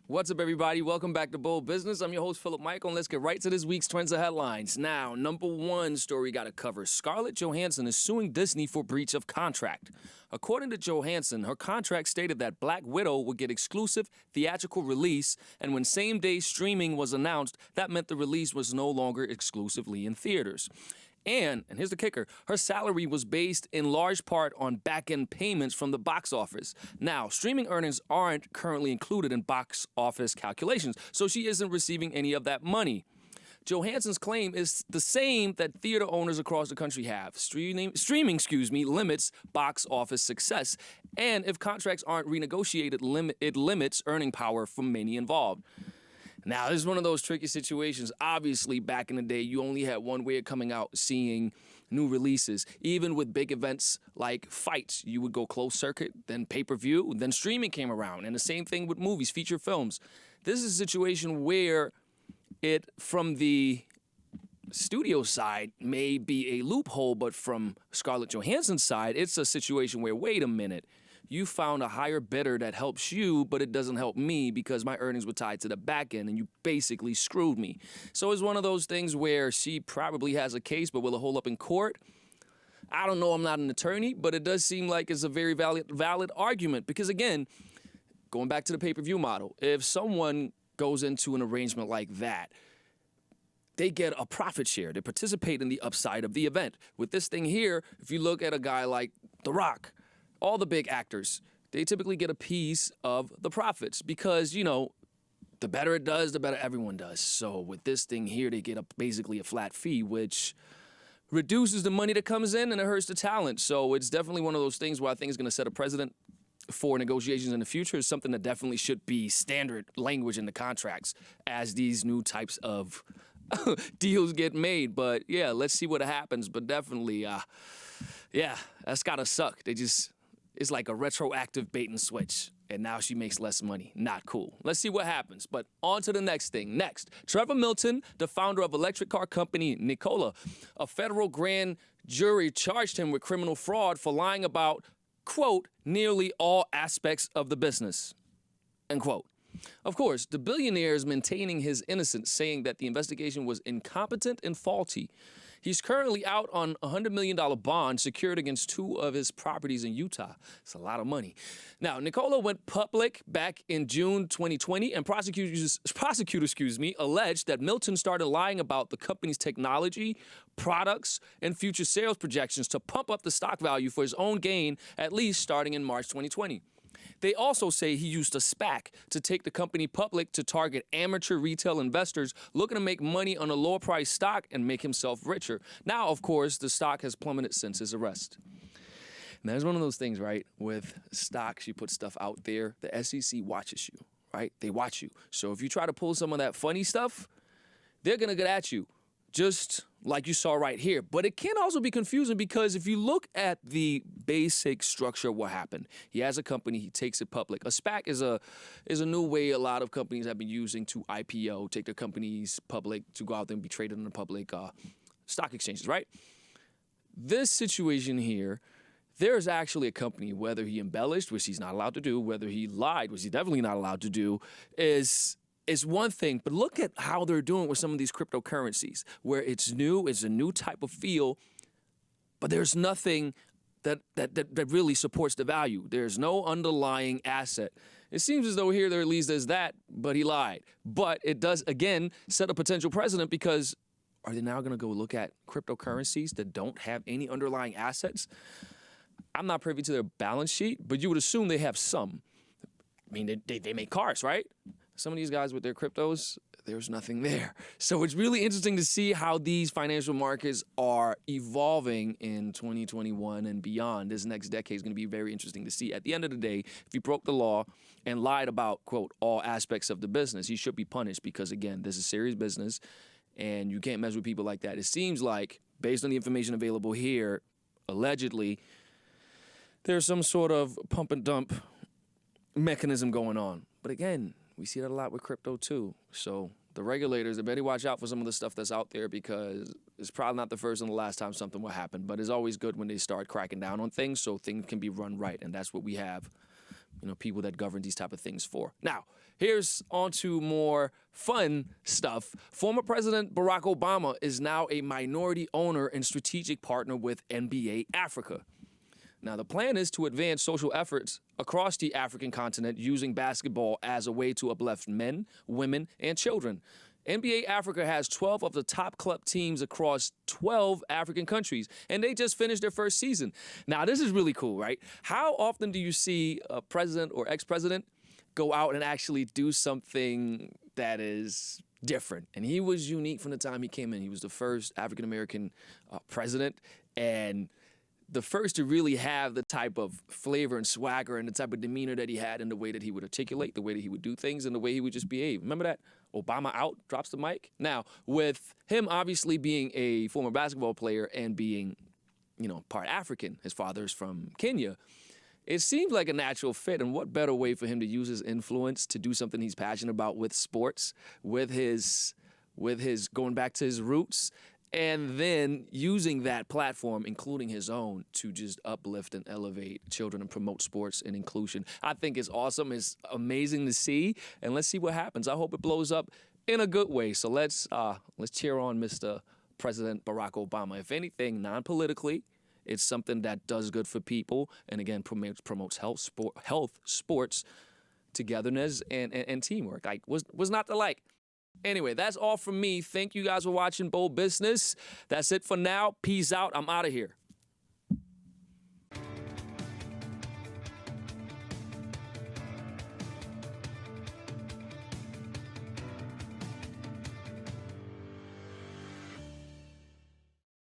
What's up, everybody? Welcome back to Bold Business. I'm your host, Philip Michael, and let's get right to this week's Trends and Headlines. Now, number one story got to cover. Scarlett Johansson is suing Disney for breach of contract. According to Johansson, her contract stated that Black Widow would get exclusive theatrical release, and when same-day streaming was announced, that meant the release was no longer exclusively in theaters. And here's the kicker, her salary was based in large part on back-end payments from the box office. Now, streaming earnings aren't currently included in box office calculations, so she isn't receiving any of that money. Johansson's claim is the same that theater owners across the country have. Streaming limits box office success. And if contracts aren't renegotiated, it limits earning power for many involved. Now, this is one of those tricky situations. Obviously, back in the day, you only had one way of coming out seeing new releases. Even with big events like fights, you would go closed circuit, then pay-per-view, then streaming came around. And the same thing with movies, feature films. This is a situation where it, from the studio side, may be a loophole, but from Scarlett Johansson's side, it's a situation where, wait a minute, you found a higher bidder that helps you, but it doesn't help me because my earnings were tied to the back end and you basically screwed me. So it's one of those things where she probably has a case, but will it hold up in court? I don't know, I'm not an attorney, but it does seem like it's a very valid argument because, again, going back to the pay-per-view model, if someone goes into an arrangement like that, they get a profit share. They participate in the upside of the event. With this thing here, if you look at a guy like The Rock, all the big actors, they typically get a piece of the profits because, you know, the better it does, the better everyone does. So with this thing here, they get basically a flat fee, which reduces the money that comes in and it hurts the talent. So it's definitely one of those things where I think it's going to set a precedent for negotiations in the future. It's something that definitely should be standard language in the contracts as these new types of deals get made. But yeah, let's see what happens. But definitely, yeah, that's gotta suck. It's like a retroactive bait and switch, and now she makes less money. Not cool. Let's see what happens. But on to the next thing. Next, Trevor Milton, the founder of electric car company Nikola, a federal grand jury charged him with criminal fraud for lying about, quote, nearly all aspects of the business, end quote. Of course, the billionaire is maintaining his innocence, saying that the investigation was incompetent and faulty. He's currently out on a $100 million bond secured against two of his properties in Utah. It's a lot of money. Now, Nikola went public back in June 2020, and prosecutors alleged that Milton started lying about the company's technology, products, and future sales projections to pump up the stock value for his own gain, at least starting in March 2020. They also say he used a SPAC to take the company public to target amateur retail investors looking to make money on a lower price stock and make himself richer. Now, of course, the stock has plummeted since his arrest. And that's one of those things, right? With stocks, you put stuff out there, the SEC watches you, right? They watch you. So if you try to pull some of that funny stuff, they're going to get at you. Just like you saw right here. But it can also be confusing because if you look at the basic structure of what happened, he has a company, he takes it public. A SPAC is a new way a lot of companies have been using to IPO, take their companies public, to go out there and be traded in the public stock exchanges, right? This situation here, there's actually a company, whether he embellished, which he's not allowed to do, whether he lied, which he's definitely not allowed to do, is one thing, but look at how they're doing with some of these cryptocurrencies, where it's new, it's a new type of feel, but there's nothing that really supports the value. There's no underlying asset. It seems as though here there at least is that, but he lied. But it does, again, set a potential precedent because are they now going to go look at cryptocurrencies that don't have any underlying assets? I'm not privy to their balance sheet, but you would assume they have some. I mean, they make cars, right? Some of these guys with their cryptos, there's nothing there. So it's really interesting to see how these financial markets are evolving in 2021 and beyond. This next decade is going to be very interesting to see. At the end of the day, if he broke the law and lied about, quote, all aspects of the business, he should be punished because, again, this is serious business and you can't mess with people like that. It seems like, based on the information available here, allegedly, there's some sort of pump and dump mechanism going on. But again, we see that a lot with crypto too. So the regulators, they better watch out for some of the stuff that's out there because it's probably not the first and the last time something will happen. But it's always good when they start cracking down on things so things can be run right. And that's what we have people that govern these type of things for. Now, here's on to more fun stuff. Former President Barack Obama is now a minority owner and strategic partner with NBA Africa. Now, the plan is to advance social efforts across the African continent using basketball as a way to uplift men, women, and children. NBA Africa has 12 of the top club teams across 12 African countries, and they just finished their first season. Now, this is really cool, right? How often do you see a president or ex-president go out and actually do something that is different? And he was unique from the time he came in. He was the first African-American president, and the first to really have the type of flavor and swagger and the type of demeanor that he had in the way that he would articulate, the way that he would do things, and the way he would just behave. Remember that? Obama out, drops the mic. Now, with him obviously being a former basketball player and being, part African, his father's from Kenya, it seemed like a natural fit. And what better way for him to use his influence to do something he's passionate about with sports, with his going back to his roots, and then using that platform, including his own, to just uplift and elevate children and promote sports and inclusion. I think it's awesome. It's amazing to see, and let's see what happens. I hope it blows up in a good way. So let's cheer on Mr. President Barack Obama. If anything, non-politically, it's something that does good for people, and again promotes health, sports, togetherness, and teamwork. Was not the like. Anyway, that's all from me. Thank you guys for watching Bold Business. That's it for now. Peace out. I'm out of here.